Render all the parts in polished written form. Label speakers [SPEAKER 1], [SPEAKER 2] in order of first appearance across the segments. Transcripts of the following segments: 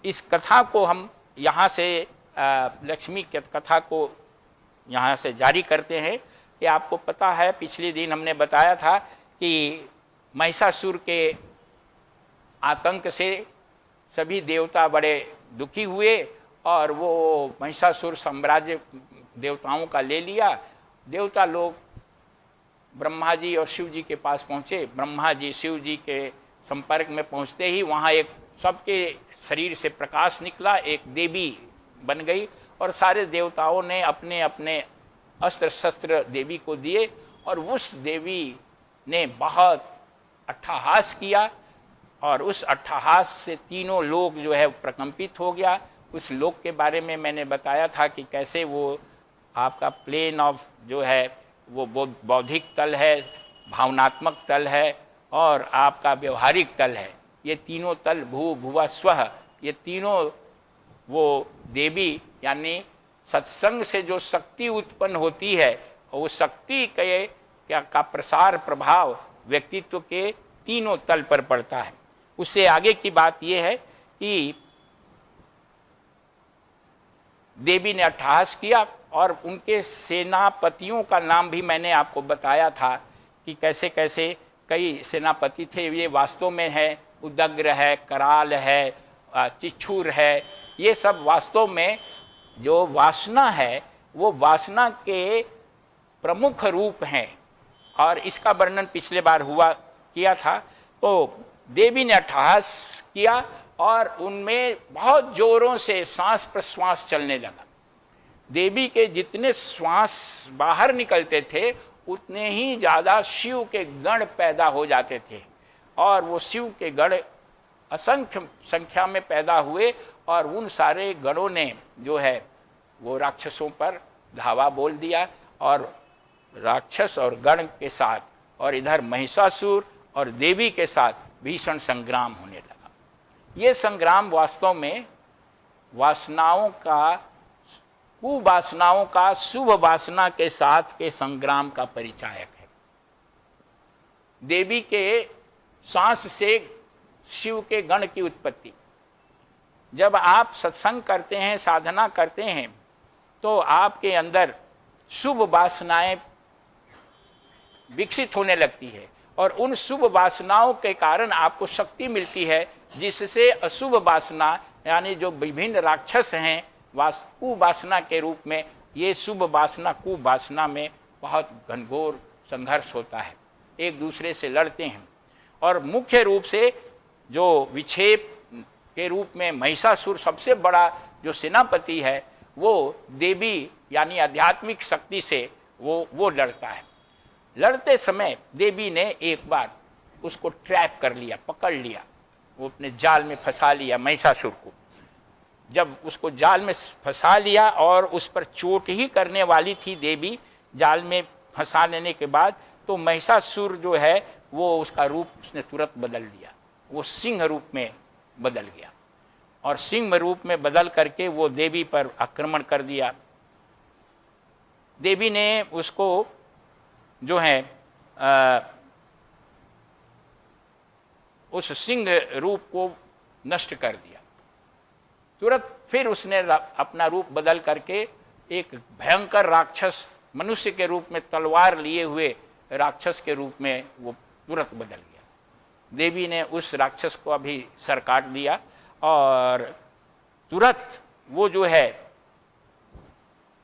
[SPEAKER 1] इस कथा को हम यहाँ से लक्ष्मी कथा को यहाँ से जारी करते हैं कि आपको पता है पिछले दिन हमने बताया था कि महिषासुर के आतंक से सभी देवता बड़े दुखी हुए और वो महिषासुर साम्राज्य देवताओं का ले लिया। देवता लोग ब्रह्मा जी और शिव जी के पास पहुँचे। ब्रह्मा जी शिव जी के संपर्क में पहुँचते ही वहाँ एक सबके शरीर से प्रकाश निकला, एक देवी बन गई और सारे देवताओं ने अपने अपने अस्त्र शस्त्र देवी को दिए और उस देवी ने बहुत अट्टहास किया और उस अट्टहास से तीनों लोक जो है प्रकंपित हो गया। उस लोक के बारे में मैंने बताया था कि कैसे वो आपका प्लेन ऑफ जो है वो बौद्धिक तल है, भावनात्मक तल है और आपका व्यवहारिक तल है। ये तीनों तल भू भुवा स्वः, ये तीनों वो देवी यानी सत्संग से जो शक्ति उत्पन्न होती है और वो शक्ति के का प्रसार प्रभाव व्यक्तित्व के तीनों तल पर पड़ता है। उससे आगे की बात यह है कि देवी ने अट्टहास किया और उनके सेनापतियों का नाम भी मैंने आपको बताया था कि कैसे कैसे कई सेनापति थे। ये वास्तव में है उदग्र है, कराल है, चिच्छूर है। ये सब वास्तव में जो वासना है वो वासना के प्रमुख रूप हैं और इसका वर्णन पिछले बार किया था। तो देवी ने अट्टहास किया और उनमें बहुत जोरों से सांस प्रश्वास चलने लगा। देवी के जितने श्वास बाहर निकलते थे उतने ही ज़्यादा शिव के गण पैदा हो जाते थे और वो शिव के गण असंख्य संख्या में पैदा हुए और उन सारे गणों ने जो है वो राक्षसों पर धावा बोल दिया और राक्षस और गण के साथ और इधर महिषासुर और देवी के साथ भीषण संग्राम होने लगा। ये संग्राम वास्तव में वासनाओं का, कुवासनाओं का शुभ वासना के साथ के संग्राम का परिचायक है। देवी के सांस से शिव के गण की उत्पत्ति। जब आप सत्संग करते हैं, साधना करते हैं तो आपके अंदर शुभ वासनाएं विकसित होने लगती है और उन शुभ वासनाओं के कारण आपको शक्ति मिलती है, जिससे अशुभ वासना यानी जो विभिन्न राक्षस हैं कुवासना के रूप में, ये शुभ वासना कुवासना में बहुत घनघोर संघर्ष होता है, एक दूसरे से लड़ते हैं। और मुख्य रूप से जो विक्षेप के रूप में महिषासुर सबसे बड़ा जो सेनापति है वो देवी यानी आध्यात्मिक शक्ति से वो लड़ता है। लड़ते समय देवी ने एक बार उसको ट्रैप कर लिया, पकड़ लिया, वो अपने जाल में फंसा लिया महिषासुर को। जब उसको जाल में फंसा लिया और उस पर चोट ही करने वाली थी देवी, जाल में फंसा लेने के बाद तो महिषासुर जो है वो उसका रूप उसने तुरंत बदल लिया, वो सिंह रूप में बदल गया और सिंह रूप में बदल करके वो देवी पर आक्रमण कर दिया। देवी ने उसको जो है उस सिंह रूप को नष्ट कर दिया। तुरंत फिर उसने अपना रूप बदल करके एक भयंकर राक्षस मनुष्य के रूप में तलवार लिए हुए राक्षस के रूप में वो तुरंत बदल गया। देवी ने उस राक्षस को अभी सर काट दिया और तुरंत वो जो है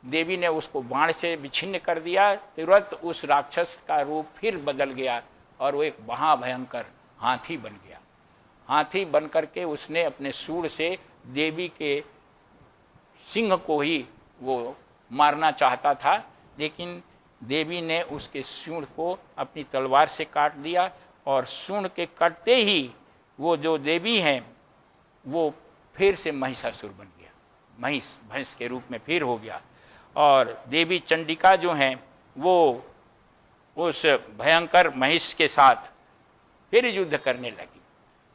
[SPEAKER 1] देवी ने उसको बाण से विच्छिन्न कर दिया। तुरंत उस राक्षस का रूप फिर बदल गया और वो एक महाभयंकर हाथी बन गया। हाथी बन करके उसने अपने सूंड से देवी के सिंह को ही वो मारना चाहता था, लेकिन देवी ने उसके सूंड को अपनी तलवार से काट दिया और सूंड के कटते ही वो जो देवी हैं वो फिर से महिषासुर बन गया, भैंस के रूप में फिर हो गया। और देवी चंडिका जो हैं वो उस भयंकर महिष के साथ फिर युद्ध करने लगी।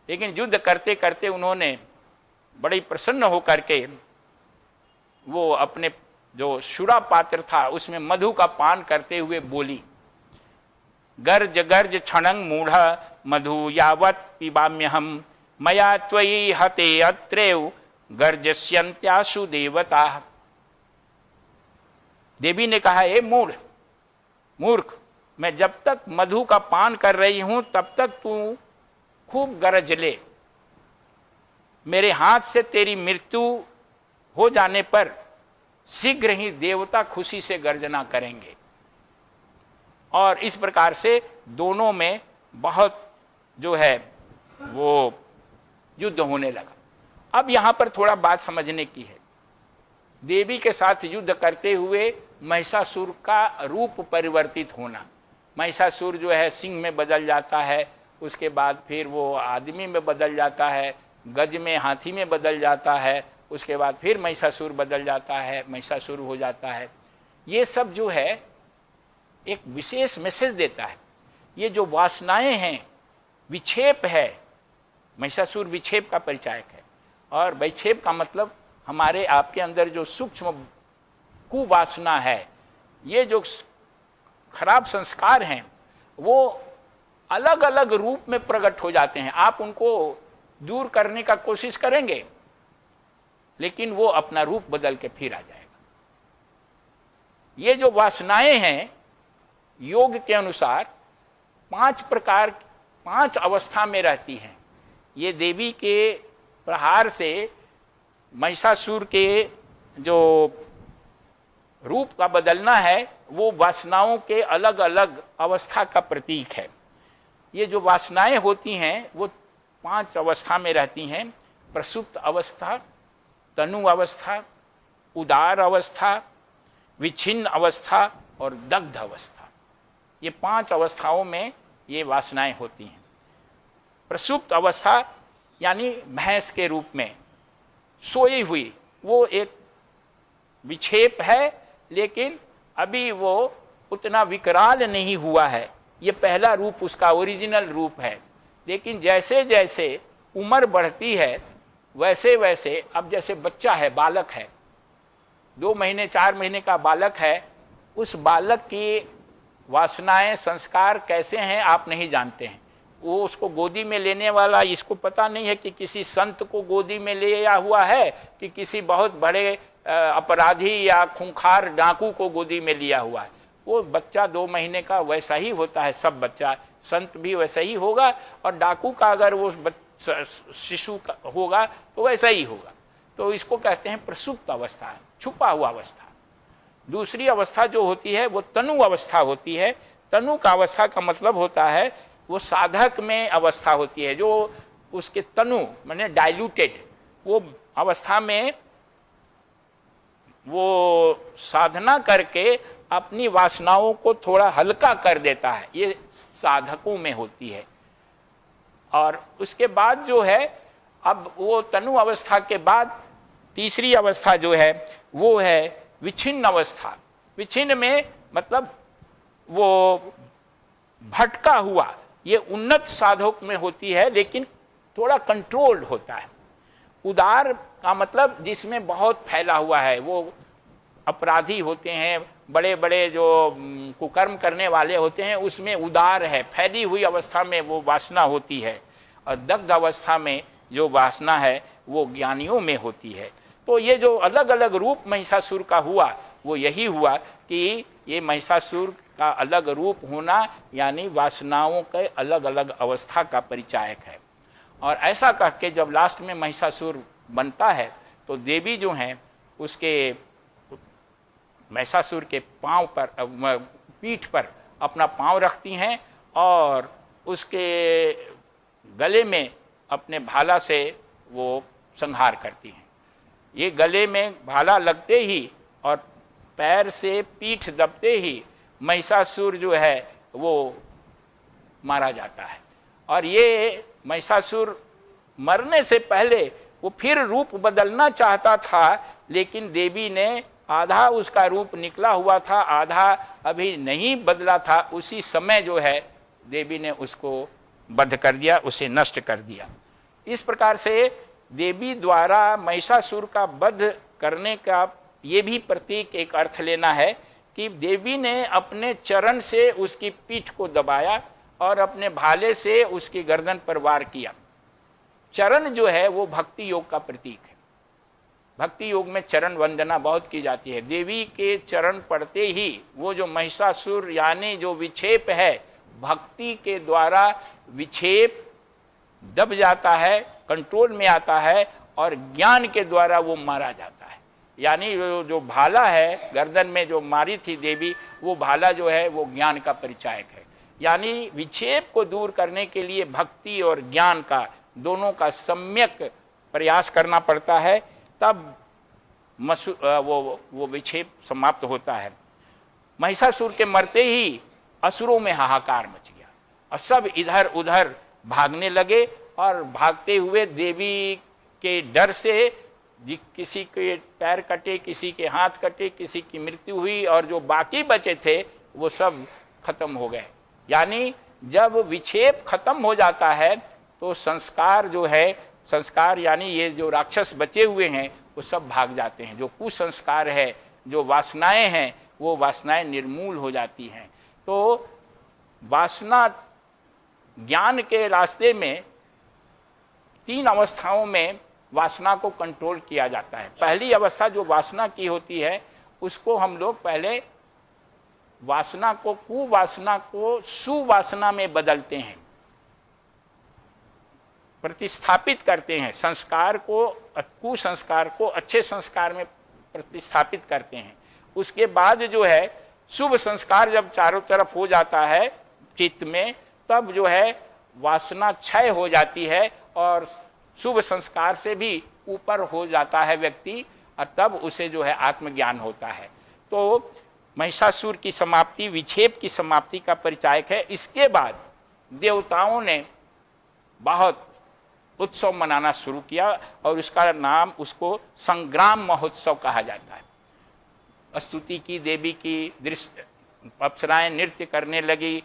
[SPEAKER 1] लेकिन युद्ध करते करते उन्होंने बड़ी प्रसन्न होकर के वो अपने जो शुरा पात्र था उसमें मधु का पान करते हुए बोली, गर्ज गर्ज क्षणं मूढ़ मधु यावत् पिबाम्यहम मया त्वयि हते अत्रेव गर्जस्यन्त्यासु देवता। देवी ने कहा, ए मूर्ख, मैं जब तक मधु का पान कर रही हूं तब तक तू खूब गरज ले। मेरे हाथ से तेरी मृत्यु हो जाने पर शीघ्र ही देवता खुशी से गर्जना करेंगे। और इस प्रकार से दोनों में बहुत जो है वो युद्ध होने लगा। अब यहां पर थोड़ा बात समझने की है। देवी के साथ युद्ध करते हुए महिषासुर का रूप परिवर्तित होना। महिषासुर जो है सिंह में बदल जाता है, उसके बाद फिर वो आदमी में बदल जाता है, गज में हाथी में बदल जाता है, उसके बाद फिर महिषासुर बदल जाता है, महिषासुर हो जाता है। ये सब जो है एक विशेष मैसेज देता है। ये जो वासनाएं हैं, विक्षेप है, महिषासुर विक्षेप का परिचायक है। और विक्षेप का मतलब हमारे आपके अंदर जो सूक्ष्म कुवासना है, ये जो खराब संस्कार हैं, वो अलग अलग रूप में प्रकट हो जाते हैं। आप उनको दूर करने का कोशिश करेंगे, लेकिन वो अपना रूप बदल के फिर आ जाएगा। ये जो वासनाएं हैं, योग के अनुसार 5 अवस्था में रहती हैं। ये देवी के प्रहार से महिषासुर के जो रूप का बदलना है, वो वासनाओं के अलग अलग अवस्था का प्रतीक है। ये जो वासनाएं होती हैं वो 5 अवस्था में रहती हैं। प्रसुप्त अवस्था, तनु अवस्था, उदार अवस्था, विच्छिन्न अवस्था और दग्ध अवस्था। ये 5 अवस्थाओं में ये वासनाएं होती हैं। प्रसुप्त अवस्था यानी भैंस के रूप में सोई हुई, वो एक विक्षेप है, लेकिन अभी वो उतना विकराल नहीं हुआ है। ये पहला रूप उसका ओरिजिनल रूप है। लेकिन जैसे जैसे उम्र बढ़ती है, वैसे वैसे अब जैसे बच्चा है, बालक है, 2 महीने 4 महीने का बालक है, उस बालक की वासनाएं संस्कार कैसे हैं आप नहीं जानते हैं। वो उसको गोदी में लेने वाला, इसको पता नहीं है कि किसी संत को गोदी में लिया हुआ है कि किसी बहुत बड़े अपराधी या खूंखार डाकू को गोदी में लिया हुआ है। वो बच्चा 2 महीने का वैसा ही होता है। सब बच्चा, संत भी वैसा ही होगा, और डाकू का अगर वो शिशु होगा तो वैसा ही होगा। तो इसको कहते हैं प्रसुप्त अवस्था, छुपा हुआ अवस्था। दूसरी अवस्था जो होती है वो तनु अवस्था होती है। तनु का अवस्था का मतलब होता है वो साधक में अवस्था होती है, जो उसके तनु माने डाइल्यूटेड, वो अवस्था में वो साधना करके अपनी वासनाओं को थोड़ा हल्का कर देता है। ये साधकों में होती है। और उसके बाद जो है, अब वो तनु अवस्था के बाद तीसरी अवस्था जो है वो है विच्छिन्न अवस्था। विच्छिन्न में मतलब वो भटका हुआ, ये उन्नत साधक में होती है, लेकिन थोड़ा कंट्रोल्ड होता है। उदार का मतलब जिसमें बहुत फैला हुआ है, वो अपराधी होते हैं, बड़े बड़े जो कुकर्म करने वाले होते हैं, उसमें उदार है, फैली हुई अवस्था में वो वासना होती है। और दग्ध अवस्था में जो वासना है वो ज्ञानियों में होती है। तो ये जो अलग अलग रूप महिषासुर का हुआ, वो यही हुआ कि ये महिषासुर का अलग रूप होना यानी वासनाओं के अलग अलग अवस्था का परिचायक है। और ऐसा कह के जब लास्ट में महिषासुर बनता है, तो देवी जो हैं उसके महिषासुर के पांव पर, पीठ पर अपना पांव रखती हैं और उसके गले में अपने भाला से वो संहार करती हैं। ये गले में भाला लगते ही और पैर से पीठ दबते ही महिषासुर जो है वो मारा जाता है। और ये महिषासुर मरने से पहले वो फिर रूप बदलना चाहता था, लेकिन देवी ने आधा उसका रूप निकला हुआ था, आधा अभी नहीं बदला था। उसी समय जो है देवी ने उसको वध कर दिया, उसे नष्ट कर दिया। इस प्रकार से देवी द्वारा महिषासुर का वध करने का ये भी प्रतीक एक अर्थ लेना है कि देवी ने अपने चरण से उसकी पीठ को दबाया और अपने भाले से उसकी गर्दन पर वार किया। चरण जो है वो भक्ति योग का प्रतीक है। भक्ति योग में चरण वंदना बहुत की जाती है। देवी के चरण पड़ते ही वो जो महिषासुर यानी जो विक्षेप है, भक्ति के द्वारा विक्षेप दब जाता है, कंट्रोल में आता है और ज्ञान के द्वारा वो मारा जाता है। यानी जो भाला है गर्दन में जो मारी थी देवी, वो भाला जो है वो ज्ञान का परिचायक है। यानी विक्षेप को दूर करने के लिए भक्ति और ज्ञान का दोनों का सम्यक प्रयास करना पड़ता है, तब वो विक्षेप समाप्त होता है। महिषासुर के मरते ही असुरों में हाहाकार मच गया और सब इधर उधर भागने लगे और भागते हुए देवी के डर से किसी के पैर कटे, किसी के हाथ कटे, किसी की मृत्यु हुई और जो बाकी बचे थे वो सब खत्म हो गए। यानी जब विक्षेप खत्म हो जाता है तो संस्कार जो है, संस्कार यानी ये जो राक्षस बचे हुए हैं वो सब भाग जाते हैं। जो कुसंस्कार है, जो वासनाएं हैं, वो वासनाएं निर्मूल हो जाती हैं। तो वासना ज्ञान के रास्ते में 3 अवस्थाओं में वासना को कंट्रोल किया जाता है। पहली अवस्था जो वासना की होती है उसको हम लोग पहले वासना को, कुवासना को सुवासना में बदलते हैं, प्रतिस्थापित करते हैं। संस्कार को, कुसंस्कार को अच्छे संस्कार में प्रतिस्थापित करते हैं। उसके बाद जो है शुभ संस्कार जब चारों तरफ हो जाता है चित्त में, तब जो है वासना क्षय हो जाती है और शुभ संस्कार से भी ऊपर हो जाता है व्यक्ति, और तब उसे जो है आत्मज्ञान होता है। तो महिषासुर की समाप्ति विक्षेप की समाप्ति का परिचायक है। इसके बाद देवताओं ने बहुत उत्सव मनाना शुरू किया और उसका नाम, उसको संग्राम महोत्सव कहा जाता है। स्तुति की देवी की, दृश्य अप्सराएं नृत्य करने लगी,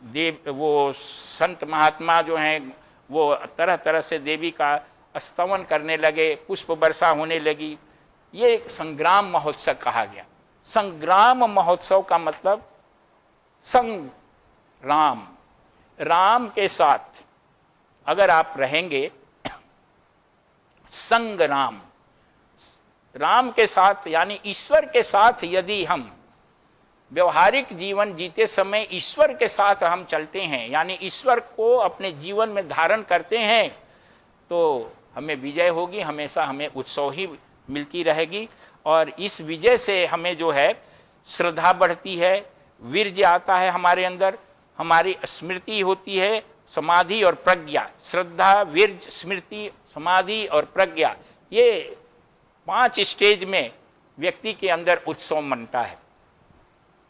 [SPEAKER 1] देव वो संत महात्मा जो हैं वो तरह तरह से देवी का स्तवन करने लगे, पुष्प वर्षा होने लगी। ये एक संग्राम महोत्सव कहा गया। संग्राम महोत्सव का मतलब संग्राम, राम के साथ अगर आप रहेंगे, संग्राम, राम के साथ यानी ईश्वर के साथ यदि हम व्यवहारिक जीवन जीते समय ईश्वर के साथ हम चलते हैं, यानी ईश्वर को अपने जीवन में धारण करते हैं, तो हमें विजय होगी, हमेशा हमें उत्सव ही मिलती रहेगी। और इस विजय से हमें जो है श्रद्धा बढ़ती है, वीर्य आता है हमारे अंदर, हमारी स्मृति होती है, समाधि और प्रज्ञा। श्रद्धा, वीर्य, स्मृति, समाधि और प्रज्ञा, ये 5 स्टेज में व्यक्ति के अंदर उत्सव मनता है।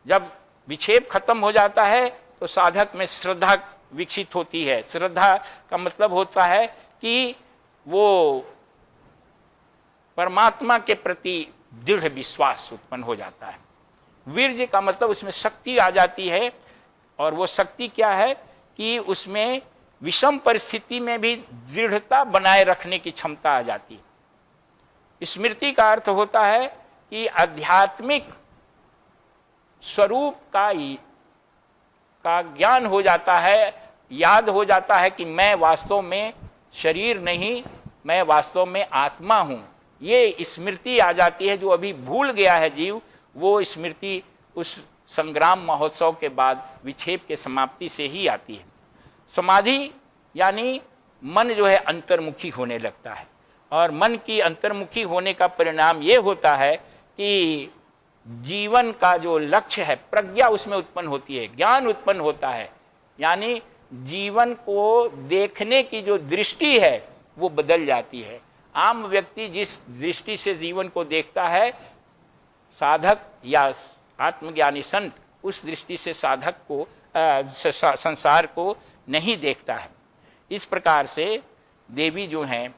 [SPEAKER 1] जब विक्षेप खत्म हो जाता है तो साधक में श्रद्धा विकसित होती है। श्रद्धा का मतलब होता है कि वो परमात्मा के प्रति दृढ़ विश्वास उत्पन्न हो जाता है। वीर्य का मतलब उसमें शक्ति आ जाती है, और वो शक्ति क्या है कि उसमें विषम परिस्थिति में भी दृढ़ता बनाए रखने की क्षमता आ जाती है। स्मृति का अर्थ होता है कि आध्यात्मिक स्वरूप का ज्ञान हो जाता है, याद हो जाता है कि मैं वास्तव में शरीर नहीं, मैं वास्तव में आत्मा हूँ। ये स्मृति आ जाती है। जो अभी भूल गया है जीव, वो स्मृति उस संग्राम महोत्सव के बाद विक्षेप के समाप्ति से ही आती है। समाधि यानी मन जो है अंतर्मुखी होने लगता है, और मन की अंतर्मुखी होने का परिणाम ये होता है कि जीवन का जो लक्ष्य है, प्रज्ञा उसमें उत्पन्न होती है, ज्ञान उत्पन्न होता है। यानी जीवन को देखने की जो दृष्टि है वो बदल जाती है। आम व्यक्ति जिस दृष्टि से जीवन को देखता है, साधक या आत्मज्ञानी संत उस दृष्टि से साधक को संसार को नहीं देखता है। इस प्रकार से देवी जो हैं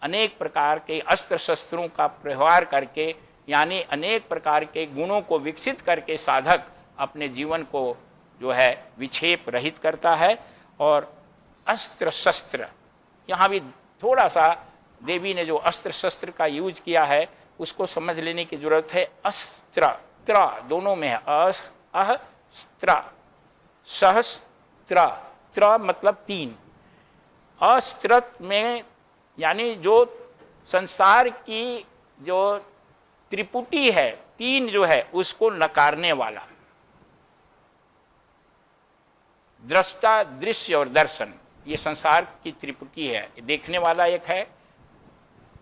[SPEAKER 1] अनेक प्रकार के अस्त्र शस्त्रों का प्रहार करके, यानी अनेक प्रकार के गुणों को विकसित करके साधक अपने जीवन को जो है विक्षेप रहित करता है। और अस्त्र शस्त्र, यहाँ भी थोड़ा सा देवी ने जो अस्त्र शस्त्र का यूज किया है उसको समझ लेने की जरूरत है। अस्त्र, त्र दोनों में है, अस्त्र, सहस्त्र, त्र मतलब 3। अस्त्र में यानी जो संसार की जो त्रिपुटी है, तीन जो है उसको नकारने वाला, दृष्टा, दृश्य और दर्शन, ये संसार की त्रिपुटी है। देखने वाला एक है,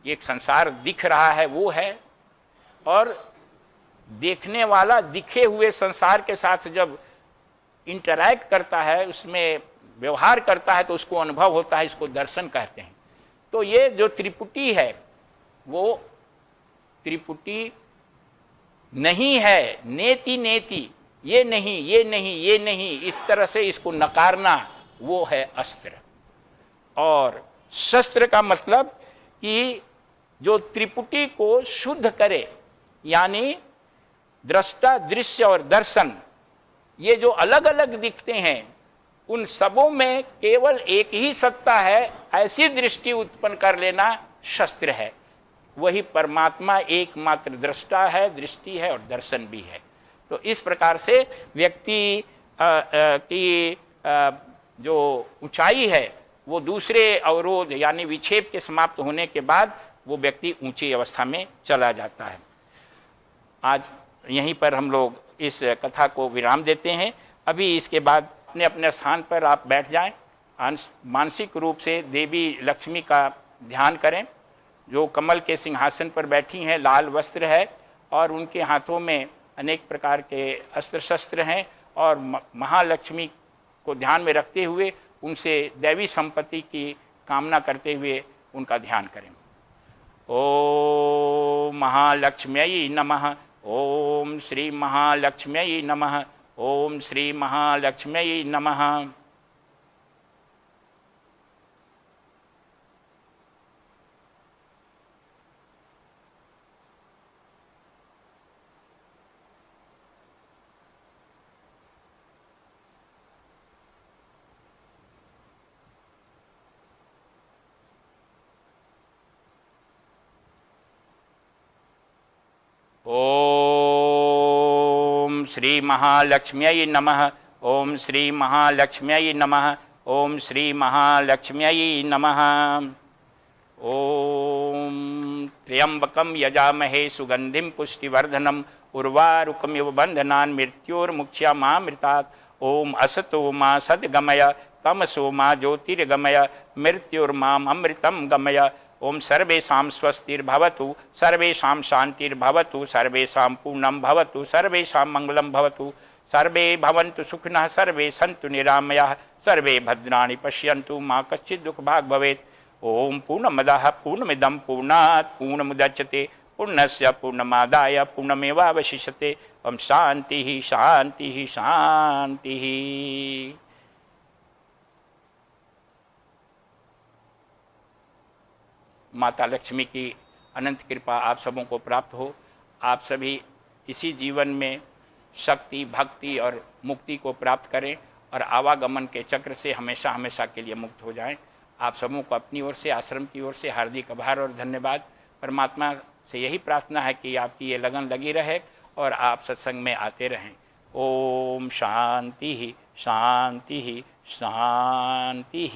[SPEAKER 1] एक संसार दिख रहा है वो है, और देखने वाला दिखे हुए संसार के साथ जब इंटरैक्ट करता है, उसमें व्यवहार करता है तो उसको अनुभव होता है, इसको दर्शन कहते हैं। तो ये जो त्रिपुटी है वो त्रिपुटी नहीं है, नेति नेति, ये नहीं, ये नहीं, ये नहीं, इस तरह से इसको नकारना, वो है अस्त्र। और शस्त्र का मतलब कि जो त्रिपुटी को शुद्ध करे, यानी दृष्टा, दृश्य और दर्शन, ये जो अलग अलग दिखते हैं उन सबों में केवल एक ही सत्ता है, ऐसी दृष्टि उत्पन्न कर लेना शस्त्र है। वही परमात्मा एकमात्र दृष्टा है, दृष्टि है और दर्शन भी है। तो इस प्रकार से व्यक्ति की जो ऊंचाई है वो दूसरे अवरोध यानी विक्षेप के समाप्त होने के बाद वो व्यक्ति ऊंची अवस्था में चला जाता है। आज यहीं पर हम लोग इस कथा को विराम देते हैं। अभी इसके बाद अपने अपने स्थान पर आप बैठ जाएं, मानसिक रूप से देवी लक्ष्मी का ध्यान करें, जो कमल के सिंहासन पर बैठी हैं, लाल वस्त्र है और उनके हाथों में अनेक प्रकार के अस्त्र शस्त्र हैं, और महालक्ष्मी को ध्यान में रखते हुए उनसे दैवी संपत्ति की कामना करते हुए उनका ध्यान करें। ओम महालक्ष्म्यै नमः, ओम श्री महालक्ष्म्यै नमः, ओम श्री महालक्ष्म्यै नमः। ओम श्री महालक्ष्म्यै नमः, ओम श्री महालक्ष्म्यै नमः, ओम श्री महालक्ष्म्यै नमः। ओम त्र्यंबकं यजामहे सुगंधिं पुष्टिवर्धनम् उर्वारुकमिव बन्धनान् मृत्योर्मुक्ष्यमामृतात्। ओम असतो मा सद्गमय तमसो मा ज्योतिर्गमय मृत्युर्माम् अमृतं गमय। ओम सर्वेषां स्वस्तिर्भवतु, सर्वेषां शान्तिर्भवतु, सर्वेषां पूर्णं भवतु, सर्वेषां मंगलं भवतु, सर्वे भवन्तु सुखिनः, सर्वे सन्तु निरामयाः, सर्वे भद्राणि पश्यन्तु, मा कश्चित् दुःखभाग् भवेत्। ओम पूर्णमदः पूर्णमिदं पूर्णात् पूर्णमुदच्यते पूर्णस्य पूर्णमादाय पूर्णमेवावशिष्यते। ओम शान्तिः शान्तिः शान्तिः। माता लक्ष्मी की अनंत कृपा आप सबों को प्राप्त हो। आप सभी इसी जीवन में शक्ति, भक्ति और मुक्ति को प्राप्त करें और आवागमन के चक्र से हमेशा हमेशा के लिए मुक्त हो जाएं। आप सबों को अपनी ओर से, आश्रम की ओर से हार्दिक आभार और धन्यवाद। परमात्मा से यही प्रार्थना है कि आपकी ये लगन लगी रहे और आप सत्संग में आते रहें। ओम शांति शांति शांति।